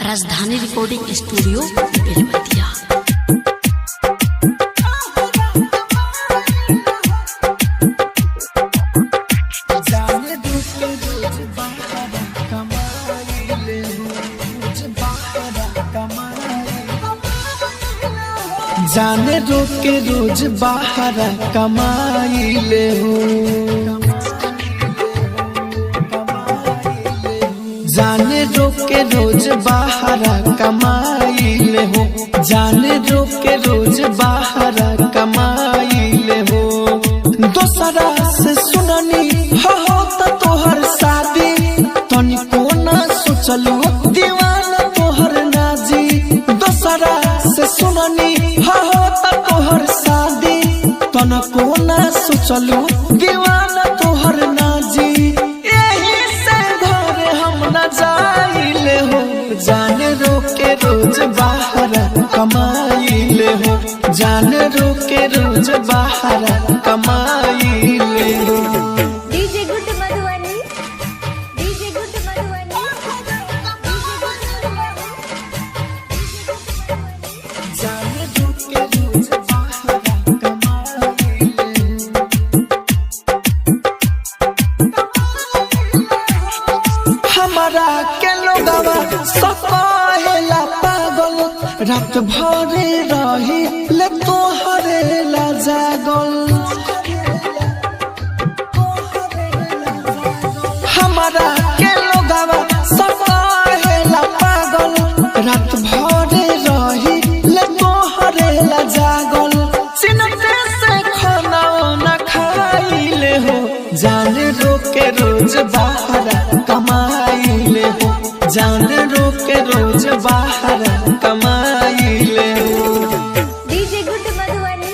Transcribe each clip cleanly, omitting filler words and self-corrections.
राजधानी recording studio Belwatia. जाने रोक के रोज बाहर कमाई ले हो, जाने रोक के रोज बाहर कमाई ले हो, जाने रोक के रोज बाहर कमाई ले हो। दोसरा से सुननी हो तो तोहर शादी तनिको ना सोचलू दीवाना तोहर नाजी। दोसरा से सुननी हो तो तोहर शादी तनिको ना सोचलू दीवाना तोहर नाजी। यही से घर हम न जाइले हो, जाने रोक के रोज बाहर कमाई ले हो, जाने रोक के रोज बाहर कमाई ले हो। DJ good Madhubani, DJ good Madhubani, जाने रोक के रोज बाहर कमाई ले हो। हमारा के लोगवा सकाहेला पागल, रात भरे रही ले तोहरे ला जागल। हमारा के लोगवा सकाहेला पागल, रात भरे रही ले तोहरे ला जागल। चिन्हते से खाना न खाइले हो, जाने रोक के रोज बाहर कमाई ले हो, जाने रोक के रोज बाहर कमाई ले हो। DJ good Madhubani,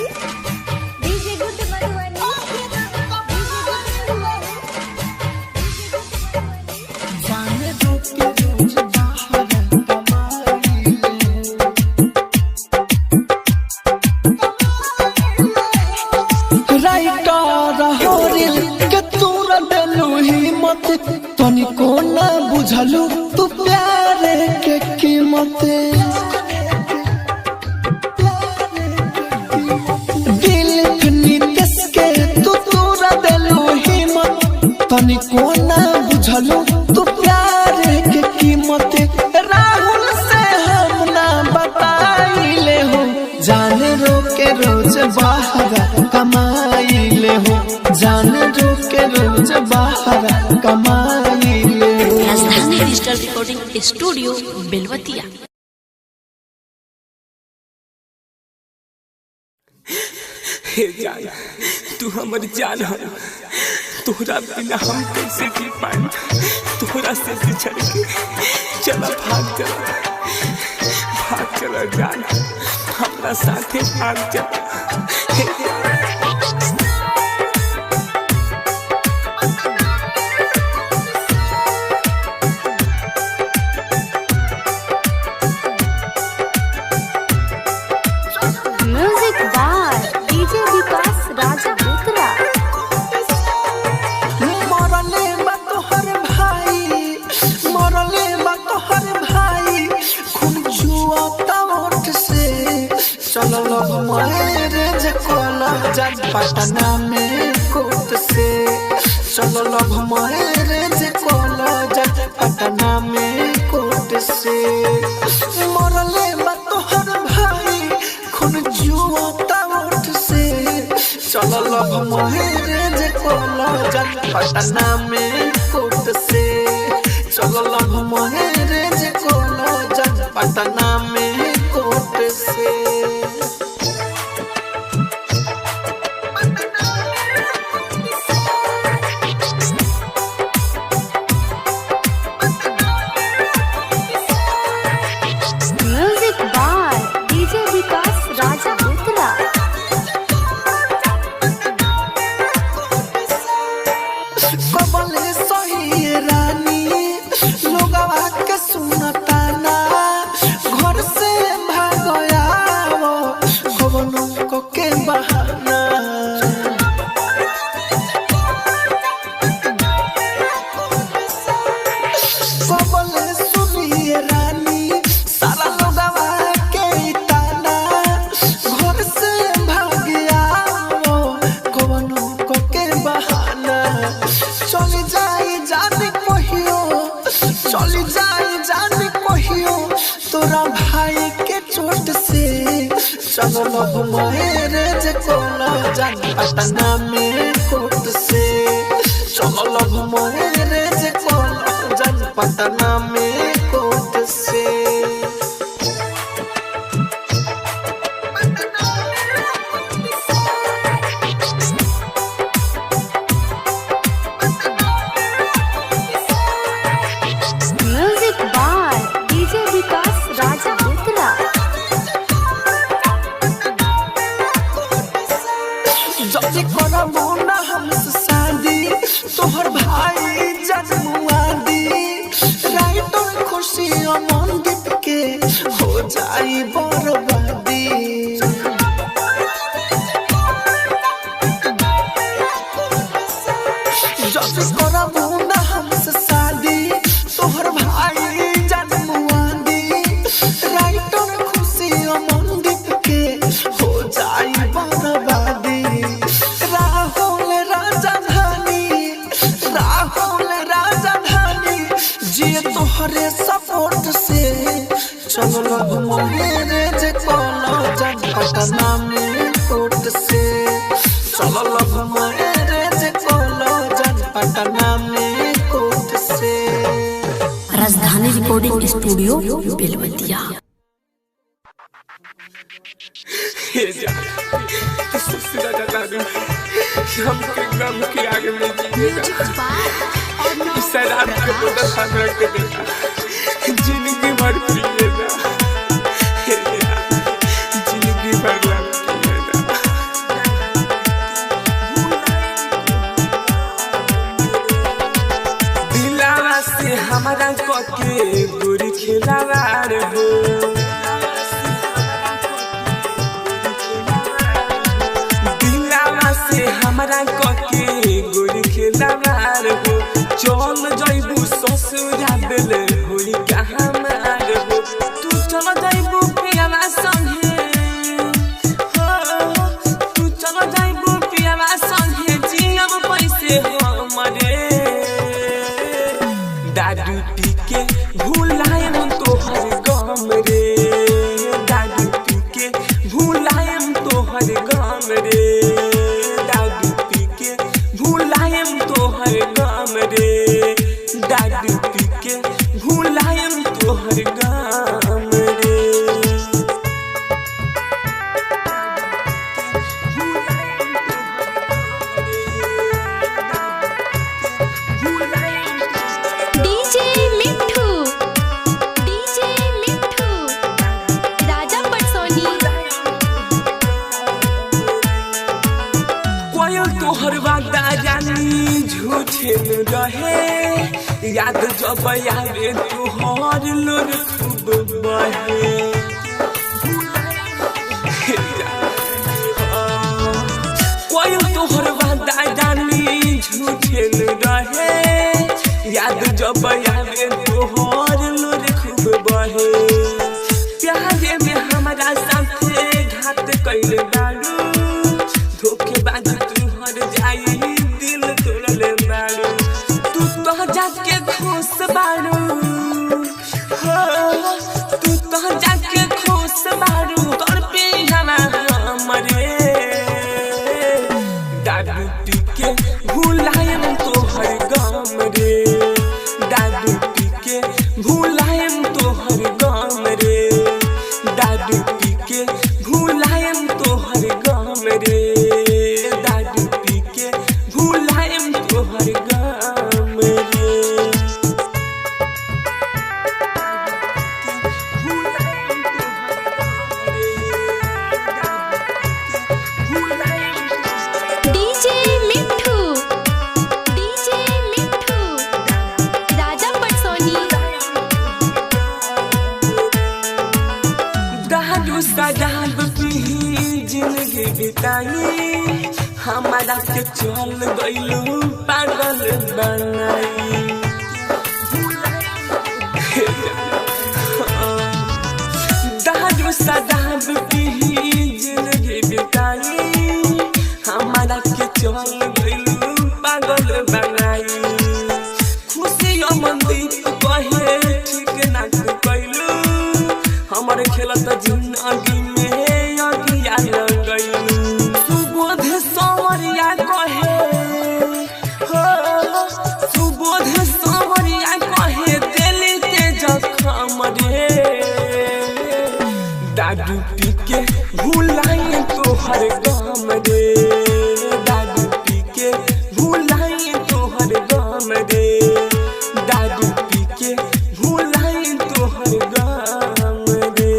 DJ good Madhubani, जाने रोक के रोज बाहर कमाई ले हो। राइटर होरिल के तूरा देलू हिम्मत, तनिको ना बुझलू तू प्यारे के कीमत। दिल नितेश के तू तूरा देलू हिम्मत, तनिको ना बुझलू तू प्यारे के कीमत। राहुल से हम ना बताइले हो, जाने रोक के रोज बाहर कमाई ले हो, जाने रोक के रोज बाहर कमाई ले हो। राजधानी डिजिटल रिकॉर्डिंग स्टूडियो बेलवतिया। हे जान, तू हमर जान है, तोहरा बिना हम कैसे जी पाए। तोहरा से बिछड़ के चला भाग चला जान, हमरा साथे भाग चला। म्यूजिक बाय डीजे विकास राजा बुतरा। मरले बा तोहर भाई, मरले बा तोहर भाई, खून जुआता ओठ से चलल मारे जे कोला जज पटना में कोट से। चलल मारे जे कोला जज पटना में कोट से। मरले बा तोहर भाई, खून जुआता ओठ से चलल मारे जे कोला जज पटना में कोट से। चलल मारे जे कोला जज पटना में कोट से। म्यूजिक बाय डीजे विकास राजा बुतरा। कबले सही रानी लोगवा के सुनताना, घर तोरा भाई के चोट से चल मैरेज कोला जान पटना में कोर्ट से चल मैरेज कोला जान पटना में कोर्ट से तोहर भाई जन्मुआ दी राइटर खुशी आनंदित के हो जाई बर्बादी जब करबू ना हमसे शादी तोहर भाई जन्मुआ दी राइटर खुशी आनंदित के हो जाई बर्बादी तोहरे सपोर्ट से चलो मैरेज कोला जान पटना में कोर्ट से चलो मैरेज कोला जान पटना में कोर्ट से। राजधानी रिकॉर्डिंग स्टूडियो बेलवतिया। हमके गम के आगे में जीएगा शराब के बोतल साथ रख के देखा जिंदगी भर पिएगा जिंदगी भर पिएगा दिलावा से हमारा कके गोरी खिलावार हो दिलावा से हमारा कके गोरी खिलावार हो चल जाइबू ससुरा बेले होई कहाँ मार हो तू चल जाइबू पियावा संगे तू चल जाइबू पियावा संगे जियम पैसे हमरे दादू पी के भुलाएम तोहर गम रे दादू पी के भुलाएम तोहर गम रे दादू पी के भुलाएम तोहर गम रे दादू पी के भुलाएम तोहर गाम रे डीजे मिट्ठू राजा पटसोनी कोयल तोहर वादा जानी झूठे न रहे याद जब आवे तोहर लोर खूब बहे कोयल तोहर वादा जानी झूठे न रहे याद जब आवे तोहर लोर खूब बहे प्यारे में हमारा साथे घात कैल बारू धोखेबाज तू हर जाई दिल तोड़ले बारू तू तो जाके खुश बारू तू तो जाके खुश बारू तोर पे हमरे दादू पी के भुलाएम तोहर गम रे दादू पी के भुलाएम तोहर गम रे दादू पी के भुलाएम तोहर गम रे दादू पी के भुलाएम तोहर गम रे डीजे मिट्ठू राजा पटसोनी दादू शराब पी जिंदगी बिताई हमारा के चल गइलू पागल बनाई दादू शराब पी जिंदगी बिताई हमारा के चल गइलू पागल बनाई खुशी मंदिर कहे ठीक ना कइलू दारू पी के भुलाए तोहर गम रे, दारू पी के भुलाए तोहर गम रे, दारू पी के भुलाए तोहर गम रे।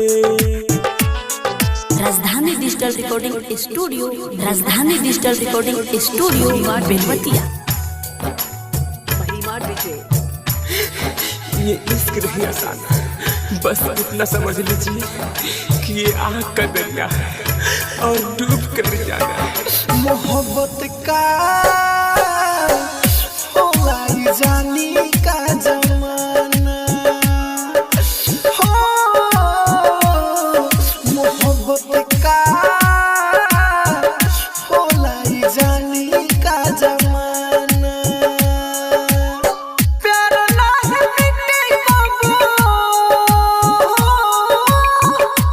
राजधानी डिजिटल रिकॉर्डिंग स्टूडियो, राजधानी डिजिटल रिकॉर्डिंग स्टूडियो बेलवतिया। ये इश्क नहीं आसान, बस इतना समझ लीजिए कि ये आग का दरिया है और डूब कर जाना है। मोहब्बत का होला ये जानी का जमाना हो, मोहब्बत का होला ये जानी का जमाना। प्यार नहीं मिटे कबो,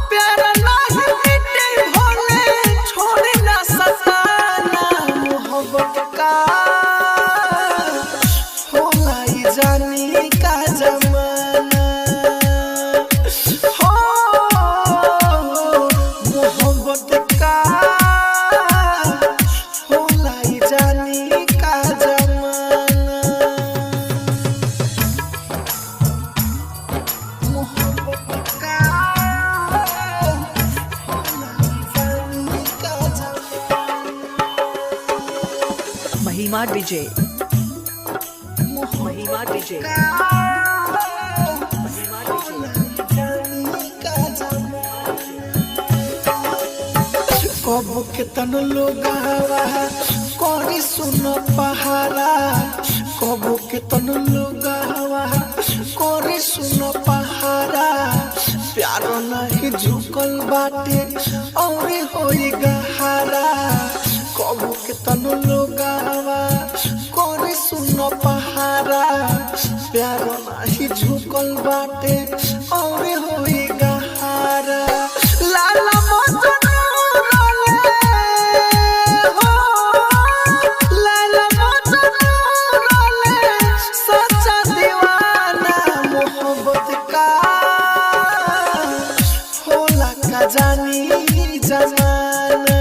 प्यार नहीं मिटे भोले छोड़ ना सताना। मोहब्बत का होला ये जानी का जमाना हो, मोहब्बत का होला ये जानी का जमाना। मोहब्बत का होला ये जानी का जमाना। महिमा डीजे, महिमा डीजे, कब के तन लोगावा करी सुन पहारा, कब के तन लोगावा करी सुन पहारा। प्यार नहीं झुकल बाटे और होई गहारा, कब के तन लोगावा करी सुन पहारा। प्यार नहीं झुकल बाटे और होई गहारा। लाला मजनू रोले हो, लाला मजनू रोले सच्चा दीवाना। मोहब्बत का होला का जानी जमाना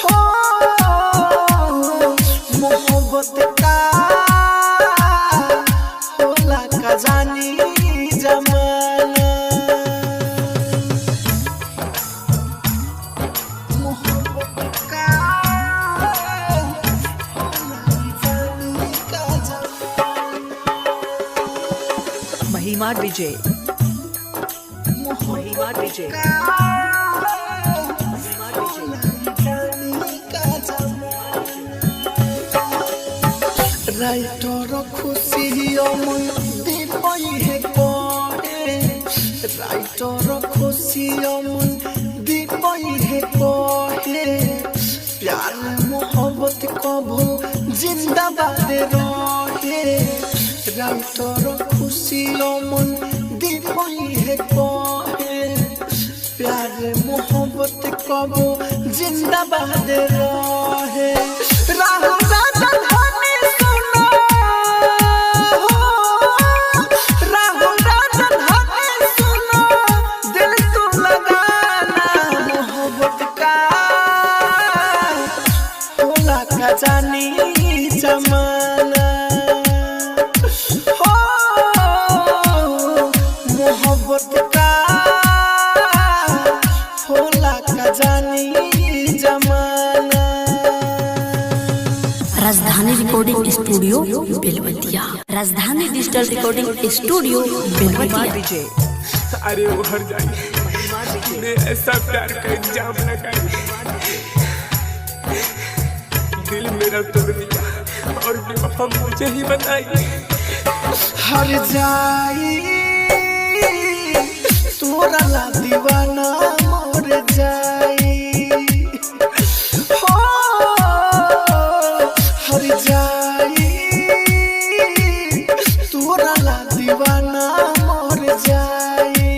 हो, मोहब्बत का होला का जानी जमाना। मोहब्बत का होला जानी का जमाना। महिमा डीजे, महिमा डीजे, राइटर खुशी अमन दीपई है कोहे, राइटर खुशी अमन दीपई है कोहे। प्यार मोहब्बत कबो जिंदाबाद रहे, राइटर खुशी अमन दीपई है कोहे। प्यार मोहब्बत कबो जिंदाबाद रहे। राहुल राजन हनी सुनो हो, राहुल राजन हनी सुनो, दिल तू लगाना। मोहब्बत का होला का जानी जमाना हो, मोहब्बत का होला का जानी जमाना। राजधानी रिकॉर्डिंग स्टूडियो बेलवतिया, राजधानी डिजिटल रिकॉर्डिंग स्टूडियो महिमा बेलवतिया। डीजे, अरे उभर जाइए, मैं ऐसा प्यार का इल्जाम लगाई, दिल मेरा तोड़ दिया और बेवफा मुझे ही बनाई। हर जाई तोरा ला दीवाना मोर जाई हो, हर जाई तोरा ला दीवाना मोर जाई।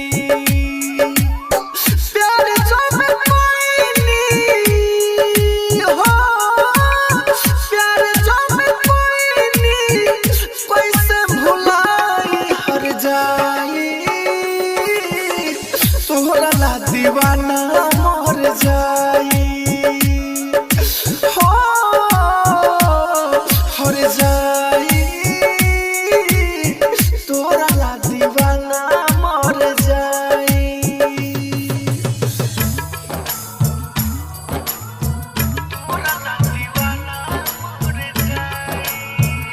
प्यार जो में कोई नहीं हो, प्यार जो में कोई नहीं, कैसे भुलाई हर जाई। दीवाना मर जाई हो हर जाई तोरा ला दीवाना मर जाई तोरा ला दीवाना मर जाई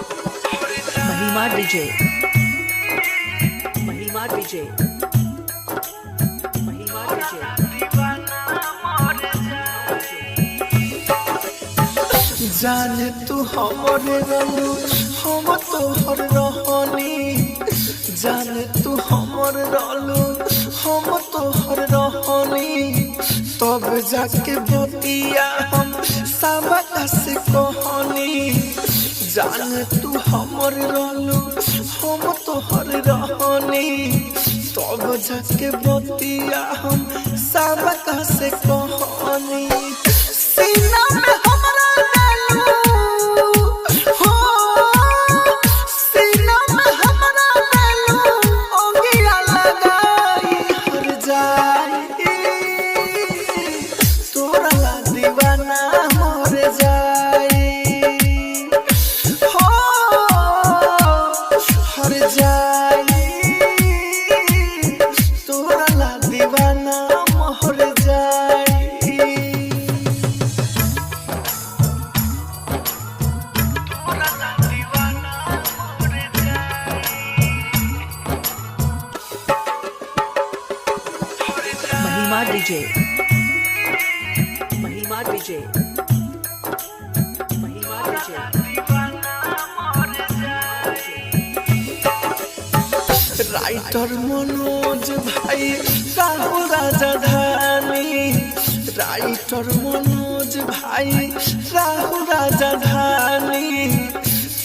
महिमा डीजे महिमा डीजे महिमा डीजे जाने तू हमरे रहलू हम तोहर रहनी जाने तू हमर रहलू हम तोहर रहनी तब जाके बतिया हम सबका से कहनी जाने तू हमर रहलू हम तोहर रहनी तब जाके बतिया हम सबका से कहनी सीना में हमरा महिमा डीजे महिमा डीजे महिमा डीजे राइटर मनोज भाई राहुल राजधानी राइटर मनोज भाई राहुल राजधानी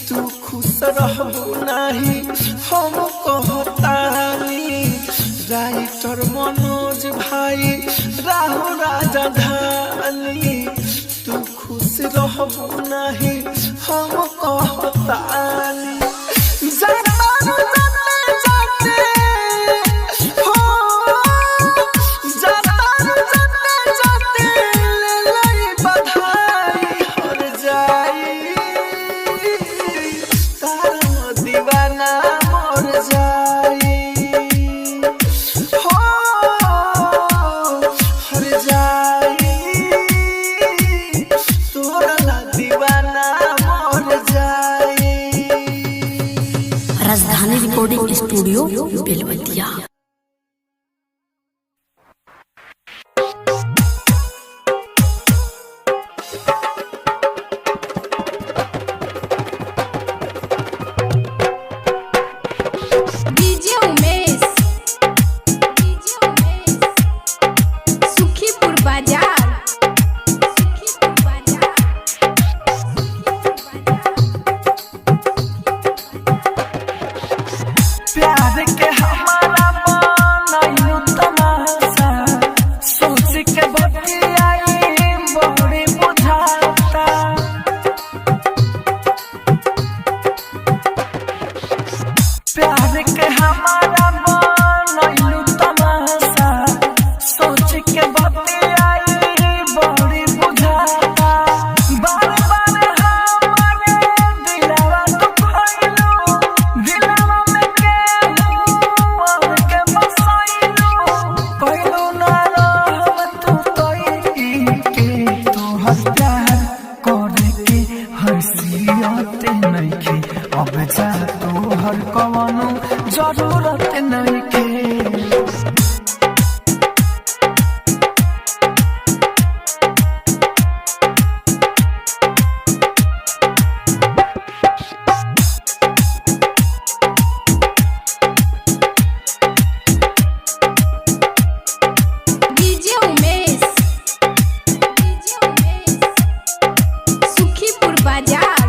तू खुश रहबू नहीं हम कहतानी राइटर मनोज भाई राहुल राजधानी तू खुश रहबू नहीं हम कहतानी राजधानी recording studio Belwatia. DJ Umesh Sukhipur बाजार प्यार के हमारा बनाइलू तमाशा सोच के बतियाई बड़ी बुझाता प्यार के हमारा बनाइलू तमाशा सोच के बतियाई बड़ी बुझाता बार बार हमारे दिलवा दुखाइलू दिलवा में के और के बसाइलू कोइलू ना रहब तू कोई के तोहर प्यार करे के हसीयत नइखे अब जा तोहर कवनो जरूरत नइखे डीजे उमेश सुखीपुर बाजार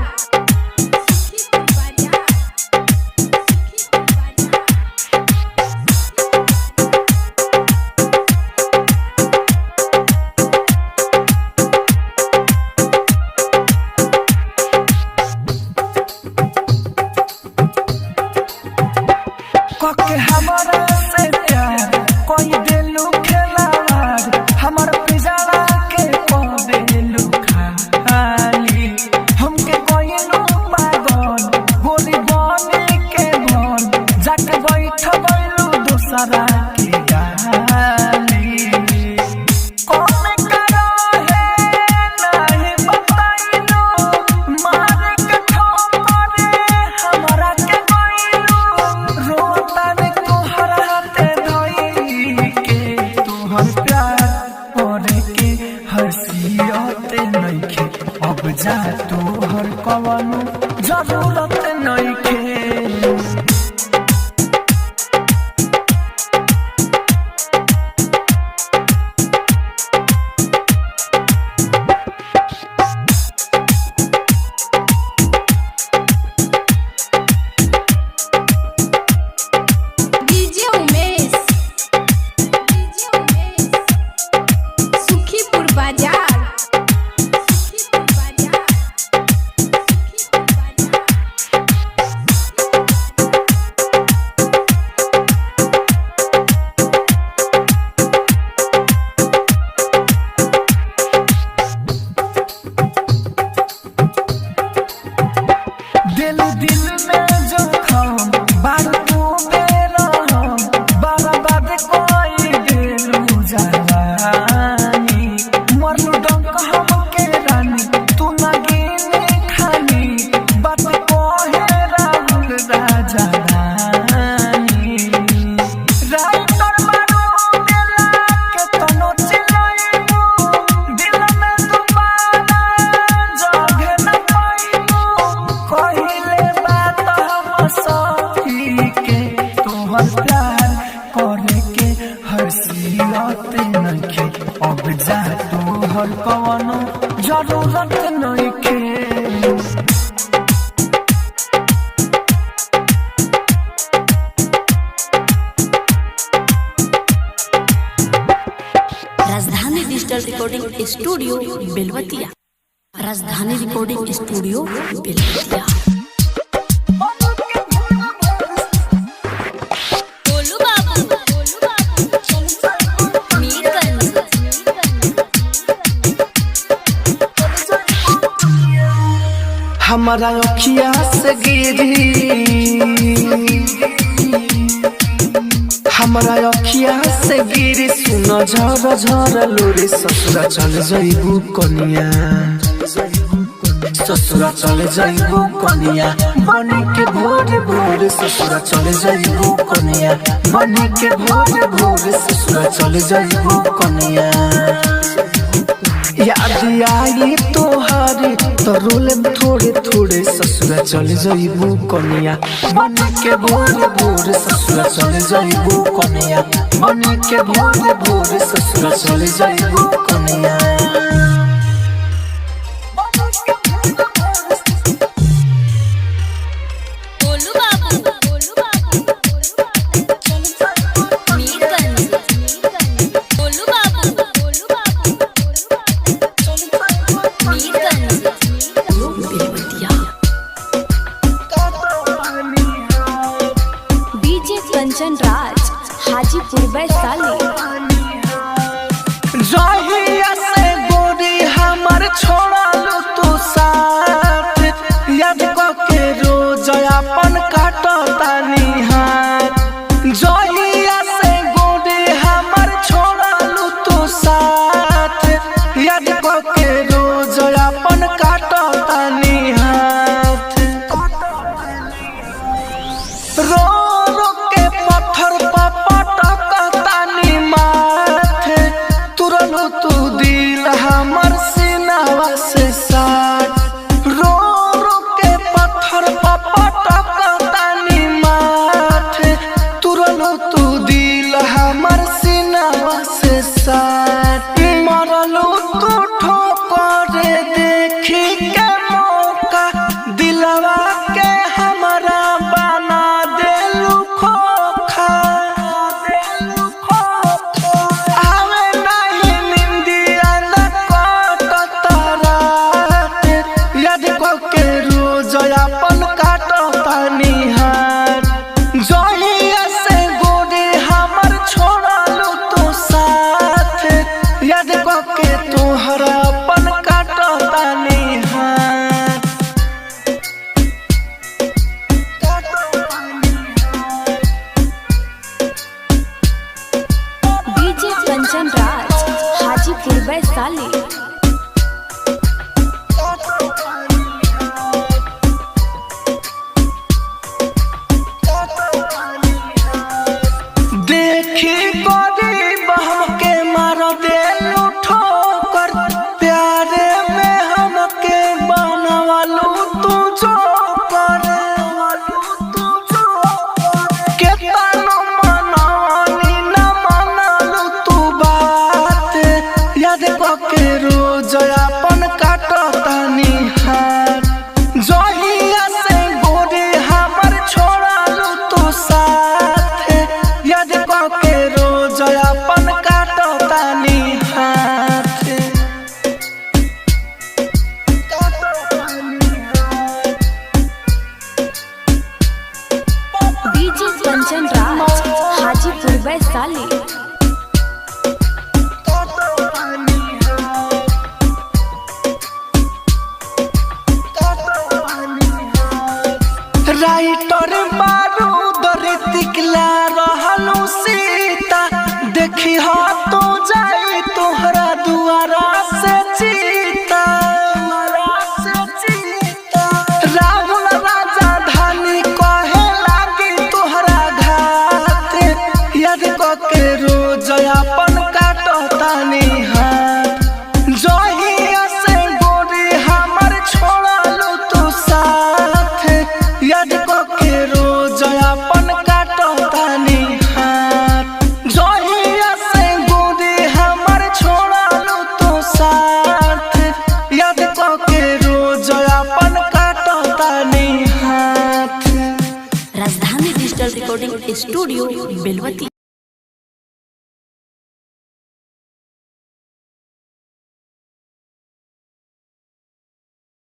कके हमारा से प्यार कोई दिलू खेलावार हमर पिजारा के को दिलू खाली हमके कोई नो पागल गोली बने के भन जाके बैठ गइलू दूसरा के गाली कौन करो है नहीं बताइलो मारे के ठोकरे हमरा के गइलू रोता रे तोहर हाथे धई के तोहर प्यार करे के हसियत नइखे अब जा तोहर कवनो जरूरत नइखे डीजे उमेश सुखीपुर बाजार दिल दिल में जो खाम बार तू मेरा हम बर्बाद कोई दिलू जवानी मरलू डंक हमके रानी तू ना गिने खानी बात कोहे राहुल राजा रानी राइटर मारो दिला के तनो चिलाइबू दिल में दोबारा जगह न पाइबू कहिले बात हम सही के तोहर प्यार करे के हसियत नइखे अब जा तोहर कवनो जरूरत नइखे राजधानी डिजिटल रिकॉर्डिंग स्टूडियो बेलवतिया। राजधानी रिकॉर्डिंग स्टूडियो बेलवतिया। गोलू बाबू मीरगंज हमारा अखिया से गिरी हमारा अखिया से गिरी सुन झर झर लोरे ससुरा चल जइबू कनिया ससुरा चल जइबू कनिया बनी के भोर भोर ससुरा चल जइबू कनिया बनी के भोर भोर ससुरा चल जइबू कनिया याद आई तोहारी तो रोल में थोड़े थोड़े ससुरा चल जइबू कनिया बन के भोर भोर ससुरा चल जइबू कनिया बन के भोर भोर ससुरा चल जइबू कनिया गोलू बाबू मीरगंज गोलू बाबू मीरगंज बेलवतिया। डीजे कंचन राज हाजीपुर वैशाली जहिया से गोरी हमर छोड़लू तू साथ याद के रोज अपन काटतानी हाथ जहिया से गोरी हमर छोड़लू तू साथ याद के रोज अपन काटतानी हाथ रो रो के पत्थर पर पटकतानी माथे तुरलू तू दिल हमर सीनावा से साथ रो रो के पत्थर पर पटकतानी माथे तुरलू तू दिल हमर सीनावा से साथ मरलू तू ठोकर देखी के मौका दिलवा के हमरा बना देलू खोखा आवे नहीं निंदिया न कटतरा याद के रोज अपन काटतानी हाथ जहिया वैशाली। देखी गरीब हमके मार देलू ठोकर, प्यारे में हमके बनवालू तू जोकर। केतनो मनवानी न मनलू तू बात, याद कके रोज अपन काटतानी हाथ। जहिया से गोरी हमर छोड़लू तू साथ, याद कके रोज अपन काटतानी हाथ। डीजे कंचन राज हाजीपुर वैशाली। राइटर बारूद ऋतिकला रहलू सीता, देखी हो तो जाई तोहरा दुआरा से चीता। राहुल राजा धानी कहे लागी तोहरा घात, याद कके रोज अपन काटतानी हाथ। जहिया से गोरी हमर छोड़लू तू साथ, याद कके रोज अपन काटतानी हाथ। जहिया से गोरी हमर छोड़लू तू साथ, याद कके रोज अपन काटतानी हाथ। राजधानी डिजिटल रिकॉर्डिंग स्टूडियो बेलवती।